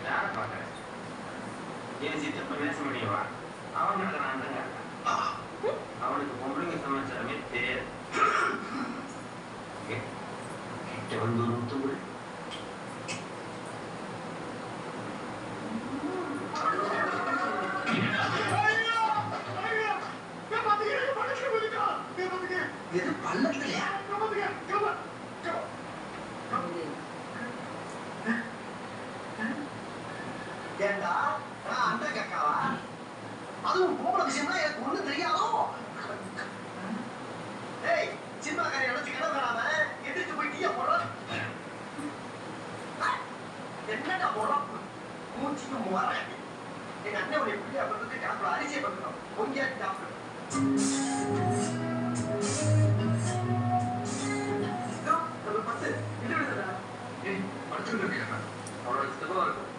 யார பாக்குற என் சித்தப்ப பேச முடியுமா அவனுக்கு நான் தாங்க அவனுக்கு பொம்பளைங்க சமாச்சாரமே தெரியாது கிட்ட வந்து நூத்து கூட இது பள்ளத்திலையா ஏண்டா நான் அண்ணன் கேட்காவா அதுவும் பொம்பளை விஷயம்னா எனக்கு ஒண்ணு தெரியாதோ ஏய் சின்ன காரி அடைச்சு கிடக்கிறாம எதிர்த்து போய் டீய போடுற என்னடா போடுற மூச்சுக்கு முறை எங்க அண்ணன் உடைய பிள்ளைய பண்றதுக்கு கிடப்புல அரிசியை பண்றோம் பொங்கியா சாப்பிடு பத்து இது விடுதா ஏய் படிச்சுட்டு இருக்கேன் அவரோட சித்தப்பா இருக்கும்